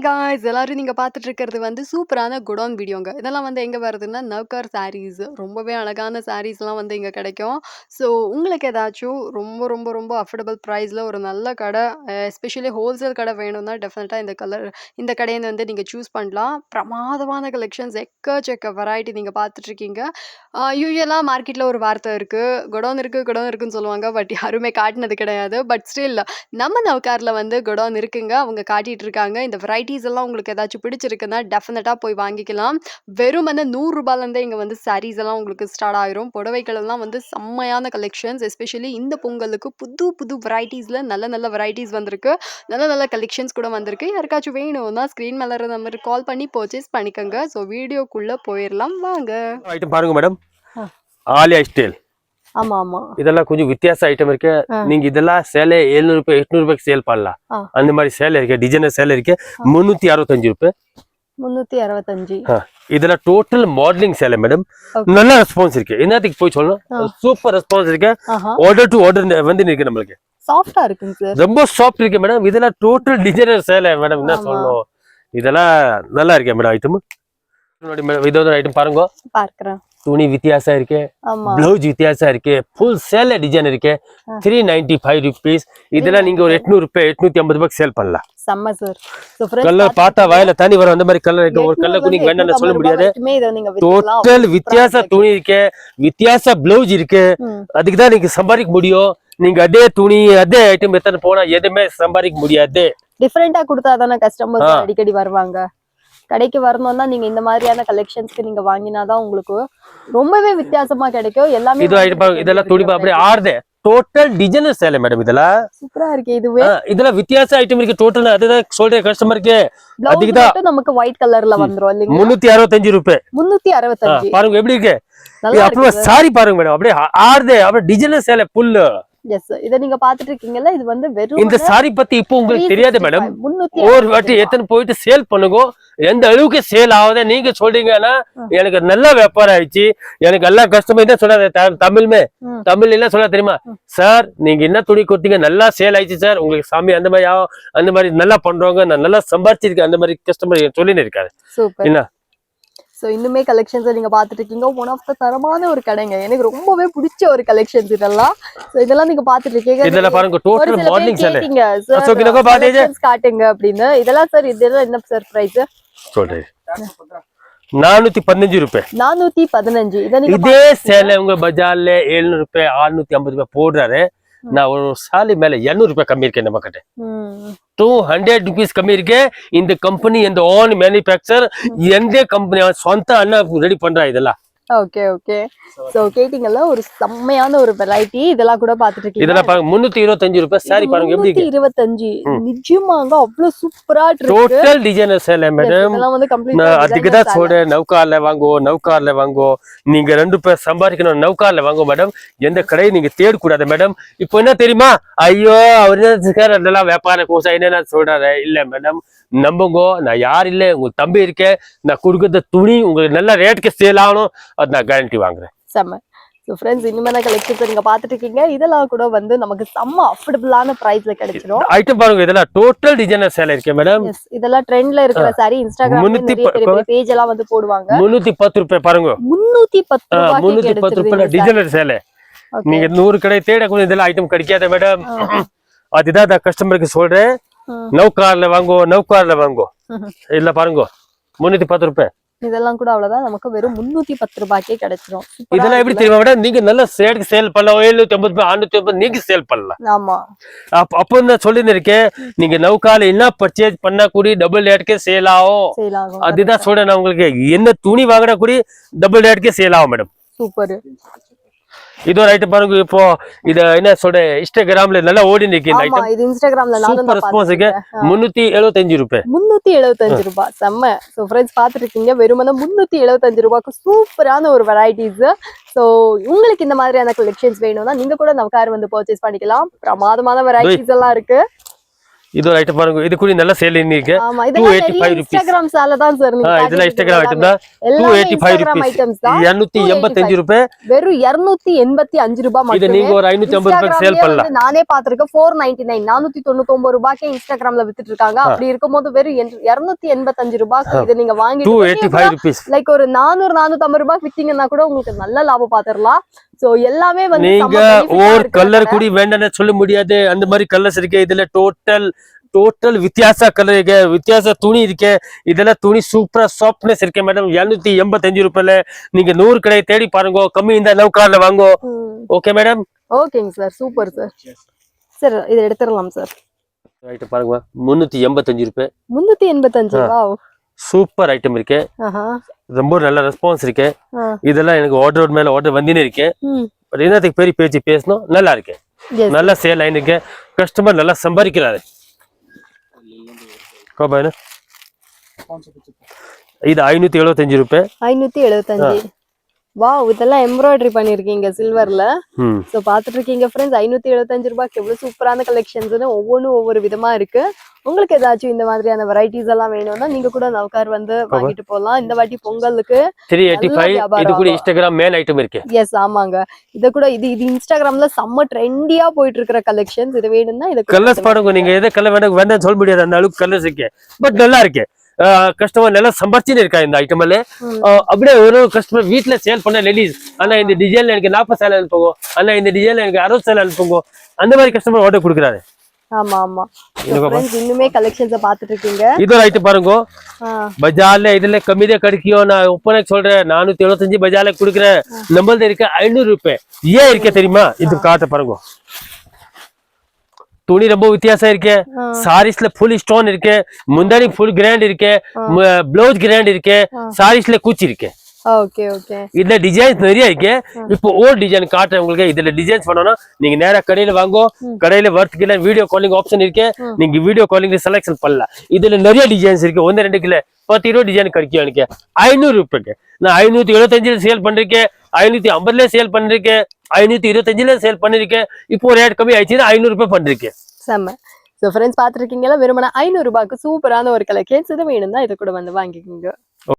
Guys எல்லாரும் நீங்க பார்த்துட்டு இருக்கிறது வந்து சூப்பரான குடோன் வீடியோங்க. இதெல்லாம் வந்து எங்க வருதுன்னா, நவ்கார் சாரீஸ். ரொம்பவே அழகான சாரீஸ்லாம் வந்து இங்க கிடைக்கும். ஸோ உங்களுக்கு ஏதாச்சும் ரொம்ப ரொம்ப ரொம்ப அஃபோர்டபுள் ப்ரைஸ்ல ஒரு நல்ல கடை, எஸ்பெஷலி ஹோல்சேல் கடை வேணும்னா டெஃபினட்டா இந்த கடையில வந்து நீங்க சூஸ் பண்ணலாம். பிரமாதமான கலெக்ஷன்ஸ் எக்கச்சக்க வெரைட்டி நீங்க பார்த்துட்டு இருக்கீங்க. யூசுவலா மார்க்கெட்ல ஒரு வார்த்தை இருக்கு. குடோன் இருக்குன்னு சொல்லுவாங்க. பட் யாருமே காட்டுனது கிடையாது. பட் ஸ்டில் நம்ம நவ்கார்ல வந்து குடோன் இருக்குங்க. அவங்க காட்டிட்டு இருக்காங்க. இந்த வெரைட்டீஸ் எல்லாம் உங்களுக்கு ஏதாச்சும் பிடிச்சிருக்குன்னா டெஃபினட்டா போய் வாங்கிக்கலாம். வெறுமனே ரூ. 100 இங்க வந்து சாரீஸ் எல்லாம் உங்களுக்கு ஸ்டார்ட் ஆயிரும். புடவைகள் எல்லாம் வந்து செம்மையான கலெக்ஷன்ஸ். எஸ்பெஷலி இந்த பொங்கலுக்கு புது புது வெரைட்டீஸ்ல நல்ல நல்ல வெரைட்டீஸ் வந்திருக்கு. நல்ல நல்ல கலெக்ஷன்ஸ் கூட வந்திருக்கு. யாருக்காச்சும் வேணும்னா ஸ்க்ரீன் மேல இருக்க நம்பருக்கு கால் பண்ணி பர்ச்சேஸ் பண்ணிக்கோங்க. ஸோ வீடியோக்குள்ள போயிடலாம் வாங்க. ஐட்டம் பாருங்க மேடம். ஆலியா ஸ்டைல். ஆமா ஆமா. இதெல்லாம் கொஞ்சம் வித்தியாச ஐட்டம் இருக்கு. நீங்க இதெல்லாம் சேலை 700 ரூபாய் 800 ரூபாய்க்கு சேல் பண்ணலாம். அந்த மாதிரி சேலை இருக்கு, டிசைனர் சேலை இருக்கு. 365 ரூபாய். 365. இதெல்லாம் டோட்டல் மாடலிங் சேலை மேடம். நல்ல ரெஸ்பான்ஸ் இருக்கு. என்னத்துக்கு போய் சொல்லணும், சூப்பர் ரெஸ்பான்ஸ் இருக்கு. ஆர்டர் டு ஆர்டர் வந்து இருக்கு. நம்மளுக்கு சாஃப்டா இருக்குங்க சார். ரொம்ப சாஃப்ட் இருக்கு மேடம். இதெல்லாம் டோட்டல் டிசைனர் சேலை மேடம். என்ன சொல்லணும், இதெல்லாம் நல்லா இருக்கு மேடம். ஐட்டம் இதோட ஐட்டம் பாருங்க. பார்க்கறேன். துணி வித்தியாசம் இருக்கு, பிளவுஸ் வித்தியாசம் இருக்கு, ஃபுல் சேல டிசைன் இருக்கு. 395 rupees. இதெல்லாம் நீங்க ஒரு 800 ரூபாய் 850 ரூபாய்க்கு சேல் பண்ணலாம். செம்ம சார். கலர் பார்த்தா வாயில தண்ணி வரும். அந்த மாதிரி கலர் இருக்கு. ஒரு கலர் நீங்க வேணும்னு சொல்ல முடியாது. டோட்டல் வித்தியாச துணி இருக்கு, வித்தியாச பிளவுஸ் இருக்கு. அதுக்கு தான் நீங்க சம்பாதிக்க முடியும். நீங்க அதே துணி அதே ஐட்டம் எத்தனை போனா எதுவுமே சம்பாதிக்க முடியாது. டிஃபரெண்டா கொடுத்தாதானே கஸ்டமர்ஸ் அடிக்கடி வருவாங்க. கடைக்கு வரணும்னா நீங்க இந்த மாதிரியான கலெக்ஷன்ஸ்க்கு நீங்க வாங்கினாதான் உங்களுக்கு ரொம்பவே வித்தியாசமா கிடைக்கும். எல்லாமே இதெல்லாம் துணி அப்படியே ஆறுது. டோட்டல் டிசைனர் சேலை மேடம். இதெல்லாம் சூப்பரா இருக்கு. இதெல்லாம் வித்தியாச ஐட்டம் இருக்கு. டோட்டல் அதுதான் சொல்றேன் கஸ்டமருக்கு. அதுக்குதான் நமக்கு ஒயிட் கலர்ல வந்துரும் இல்லையா. 365 ரூபாய். 365 பாருங்க எப்படி இருக்கு. அப்புறம் சாரி பாருங்க மேடம். அப்படியே ஆறுது. அப்படியே டிசைனர் சேலை புல்லு. எஸ், இத நீங்க பாத்துட்டு இருக்கீங்கல்ல. இது வந்து வெறும் இந்த சாரி பத்தி இப்போ உங்களுக்கு தெரியாது மேடம். ஒரு வாட்டி எத்தனை போயிட்டு சேல் பண்ணுங்க. எந்த அளவுக்கு சேல் ஆகுது நீங்க சொல்றீங்கன்னா எனக்கு நல்ல வியாபாரம் ஆயிடுச்சு. எனக்கு எல்லா கஸ்டமர் தான் சொல்லாத தமிழ் என்ன சொல்ல தெரியுமா, சார் நீங்க என்ன துணி கொடுத்தீங்க நல்லா சேல் ஆயிடுச்சு சார், உங்களுக்கு சாமி அந்த மாதிரி அந்த மாதிரி நல்லா பண்றவங்க நான் நல்லா சம்பாதிச்சிருக்கேன். அந்த மாதிரி கஸ்டமர் சொல்லின்னு இருக்காரு. என்ன ஸோ இன்னுமே கலெக்ஷன்ஸை நீங்கள் பார்த்துட்டு இருக்கீங்க. ஒன் ஆஃப் த தரமான ஒரு கடைங்க. எனக்கு ரொம்பவே பிடிச்ச ஒரு கலெக்ஷன்ஸ் இதெல்லாம். ஸோ இதெல்லாம் நீங்க பார்த்துட்டு இருக்கீங்க. இதெல்லாம் பாருங்க டோட்டல் மாடலிங் சேலை. காட்டுங்க அப்படின்னு. இதெல்லாம் சார் இதெல்லாம் என்ன சார் பிரைஸ் சொல்றேன். 415 ரூபாய். 415. இதே சேலை உங்க பஜார்ல 700 ரூபாய் 650 ரூபாய் போடுறாரு. நான் ஒரு சாலி மேல 200 ரூபாய் கம்மி இருக்கேன். நம்ம கிட்ட 200 rupees கம்மி இருக்கு. இந்த கம்பெனி எந்த ஓன் மேனுஃபேக்சர் எந்த கம்பெனி சொந்த அண்ணா ரெடி பண்றா இதெல்லாம். Okay okay. சோ கேட்டிங்கல்ல ஒரு செம்மையான ஒரு வெரைட்டி. இதெல்லாம் கூட பாத்துட்டு இருக்கீங்க. இதெல்லாம் பாருங்க 325 ரூபாய் சாரி பாருங்க எப்படி இருக்கு. 325 நிஜமாங்க அவ்வளவு சூப்பரா இருக்கு. டோட்டல் டிசைனர் சேலை மேடம். இதெல்லாம் வந்து கம்ப்ளீட் அதுக்கு தான் சொல்றேன், நவ்கார்ல வாங்கோ. நீங்க 2 பேர் சம்பாதிக்கணும், நவ்கார்ல வாங்கோ மேடம். எந்த கடையை நீங்க தேட கூடாது மேடம். இப்போ என்ன தெரியுமா, ஐயோ அவர் என்ன வியாபார கோசம் என்ன சொல்றாரு. இல்ல மேடம், நம்புங்கோ, நான் யார் இல்ல, உங்க தம்பி இருக்கேன். நான் கொடுக்குற துணி உங்களுக்கு நல்ல ரேட்டுக்கு சேல் ஆகணும். அது நான் கேரண்டி வாங்குறேன். செம்ம. ஸோ ஃப்ரெண்ட்ஸ், இனிமேல் கலெக்ஷன்ஸ் நீங்க பாத்துட்டு இருக்கீங்க. இதெல்லாம் கூட வந்து நமக்கு செம்ம அஃபோர்டபுளான பிரைஸ்ல கிடைச்சிடும். ஐட்டம் பாருங்க. இதெல்லாம் டோட்டல் டிசைனர் சேலை இருக்கு மேடம். இதெல்லாம் ட்ரெண்ட்ல இருக்கிற சாரி. இன்ஸ்டாகிராம்ல நிறைய பேஜ் எல்லாம் வந்து போடுவாங்க. 310 ரூபாய் பாருங்க. 310 ரூபாய் டிசைனர் சேலை. நீங்க 100 கடை தேட கூட இதெல்லாம் ஐட்டம் கிடைக்காத மேடம். அதுதான் கஸ்டமருக்கு சொல்றேன், நவ்கார்ல வாங்கோ. இல்ல பாருங்க 310 ரூபாய். இதெல்லாம் கூட அவ்வளவுதான். நமக்கு வெறும் 310 ரூபாய்க்கே கிடைச்சிரும். இதெல்லாம் எப்படி தெரியுமா மேடம், நீங்க நல்ல சேலுக்கு சேல் பண்ணலாம். 750 ரூபாய் 650 நீங்க சேல் பண்ணலாம். ஆமா, அப்போ நான் சொல்லின்னு இருக்கேன், நீங்க நவ்கார்ல என்ன பர்ச்சேஸ் பண்ணா கூட டபுள் ரேட்கே சேல் ஆகும். அதுதான் சொல்றேன் நான் உங்களுக்கு. என்ன துணி வாங்கினா கூட டபுள் ரேட்கே சேல் ஆகும் மேடம். சூப்பர். இது ஒரு ஐட்டம் பாருங்க. இப்போ இத என்ன சொல்ற, இன்ஸ்டாகிராம்ல நல்லா ஓடி நிக்கு. இந்த ஐட்டம் இது இன்ஸ்டாகிராம்ல நானும் ரெஸ்பான்ஸ்க்கு 375 ரூபாய். 375 ரூபாய். செம்ம. சோ फ्रेंड्स பாத்துட்டு இருக்கீங்க. வெறுமனே 375 ரூபாய்க்கு சூப்பரான ஒரு வெரைட்டிஸ். சோ உங்களுக்கு இந்த மாதிரியான கலெக்ஷன்ஸ் வேணும்னா நீங்க கூட நவ்கார் வந்து பர்ச்சேஸ் பண்ணிக்கலாம். பிரமாதமான வெரைட்டிஸ் எல்லாம் இருக்கு. இது ஒரு ஐட்டம் பாருங்க, இது கூட நல்ல சேல் இருக்கு. ஆமா இதெல்லாம் 285 rupees. இன்ஸ்டாகிராம் சால தான் சார் நீங்க இதெல்லாம் இன்ஸ்டாகிராம் ஐட்டம் தான். 285 rupees. 285 ரூபாய். வெறும் 285 ரூபாய் இது மட்டுமே. நீங்க ஒரு 550 ரூபாய்க்கு சேல் பண்ணலாம். நானே பாத்துர்க்கேன் 499 499 ரூபாய்க்கு இன்ஸ்டாகிராம்ல வித்துட்டு இருக்காங்க. அப்படி இருக்கும்போது வெறும் 285 ரூபாய்க்கு இத நீங்க வாங்கிட்டு 285 rupees. லைக் ஒரு 400 450 ரூபாய்க்கு வித்தீங்கன்னா கூட உங்களுக்கு நல்ல லாபம் பாத்துறலாம். சோ எல்லாமே வந்து நீங்க ஒரு கலர் கூட வேண்டாம்னு சொல்ல முடியாது. அந்த மாதிரி கலர்ஸ் இருக்கு. இதுல டோட்டல் வித்தியாச கலர் இருக்கு, வித்தியாச துணி இருக்கு. இதெல்லாம் துணி சூப்பரா சாஃப்ட்னஸ் இருக்கு மேடம். 285 ரூபாயில நீங்க 100 கடை தேடி பாருங்க. கம்மி இந்த நவுகார்ல வாங்கோ. Okay madam. ஓகேங்க சார், சூப்பர் சார். சார் இத எடுத்துறலாம் சார். ஐட்டம் பாருங்க 385 ரூபாய். 385 வாவ். சூப்பர் ஐட்டம் இருக்கு. ரொம்ப நல்ல ரெஸ்பான்ஸ் இருக்கு. இதெல்லாம் எனக்கு ஆர்டர் மேல ஆர்டர் வந்துனே இருக்கு. பட் என்னத்துக்கு பெரிய பேச்சு பேசணும், நல்லா இருக்கு. நல்ல சேல் லைன் இருக்கு. கஸ்டமர் நல்லா சம்பாதிக்கிறாரு. கோபாயினா இது 575 ரூபாய். 575 வாவ். இதெல்லாம் எம்ப்ராய்டரி பண்ணிருக்கீங்க சில்வர்ல. சோ பாத்துட்டு இருக்கீங்க ஃப்ரெண்ட்ஸ், 575 ரூபாய்க்கு எவ்வளவு சூப்பரான கலெக்ஷன்ஸ்னு ஒவ்வொன்றும் ஒவ்வொரு விதமா இருக்கு. உங்களுக்கு ஏதாச்சும் இந்த மாதிரியான வெரைட்டிஸ் எல்லாம் வேணும்னா நீங்க கூட நவ்கார் வந்து வாங்கிட்டு போகலாம். இந்த வாட்டி பொங்கலுக்கு 385. இது கூட இன்ஸ்டாகிராம் மேன் ஐட்டம் இருக்கு. எஸ் ஆமாங்க. இது இன்ஸ்டாகிராம்ல செம்ம ட்ரெண்டியா போயிட்டு இருக்கிற கலெக்ஷன்ஸ். இது வேணும்னா இது கலர்ஸ் பாருங்க. நீங்க எதை கலர் வேண்டாம் சொல்ல முடியாது, அந்த அளவுக்கு கலர்ஸ் இருக்கு. பட் நல்லா இருக்கு. கஸ்டமர் நல்லா சம்பாதிச்சுன்னு இருக்கா இந்த ஐட்டம்ல. அப்படியே ஒரு கஸ்டமர் வீட்டுல சேல் பண்ண லேடிஸ், ஆனா இந்த டிசைன்ல எனக்கு 40 சேல் அனுப்புங்க, ஆனா இந்த டிசைன்ல எனக்கு 60 சேல் அனுப்புங்க, அந்த மாதிரி கஸ்டமர் ஆர்டர் கொடுக்குறாரு. ஆமா ஆமா. இன்னுமே கலெக்ஷன்ஸ் பாத்துட்டு இருக்கீங்க. இது ஒரு ஐட்டம் பாருங்க. பஜார்ல இதுல கம்மியா கிடைக்கும். நான் ஒப்பனை சொல்றேன் 475 பஜார்ல குடுக்குறேன். நம்மள்த இருக்க 500 ரூபாய். ஏன் இருக்க தெரியுமா? இது காட்ட பாருங்க. துணி ரொம்ப வித்தியாசம் இருக்கு. சாரீஸ்ல ஃபுல் ஸ்டோன் இருக்கு, முந்தானி ஃபுல் கிராண்ட் இருக்கு, பிளவுஸ் கிராண்ட் இருக்கு, சாரீஸ்ல குச்சி இருக்கு. Okay okay. இதுல டிசைன்ஸ் நிறைய இருக்கு. இப்போ ஓல்ட் டிசைன் காட்டுறேன் உங்களுக்கு. இதுல டிசைன்ஸ் பண்ணோம்னா நீங்க நேரா கடையில வாங்கோ. கடையில வரதுக்கு வீடியோ காலிங் ஆப்ஷன் இருக்கு. நீங்க வீடியோ காலிங் செலக்ஷன் பண்ணலாம். இதுல நிறைய டிசைன்ஸ் இருக்கு. 1-2 கிலோ 10-20 டிசைன் கிடைக்கும் எனக்கு 500 ரூபாய்க்கு. நான் 575 சேல் பண்ணிருக்கேன், 550 சேல் பண்ணிருக்கேன், 525 சேல் பண்ணிருக்கேன். இப்போ ரேட் கம்மி ஆயிடுச்சுன்னா 500 ரூபாய் பண்ணிருக்கேன். செம்ம. சோ ஃப்ரெண்ட்ஸ் பாத்துருக்கீங்களா, வெறுமனே 500 ரூபாய்க்கு சூப்பரான ஒரு கலெக்ஷன்ஸ். இது வேணும்னா இதை கூட வந்து வாங்கிக்கோங்க.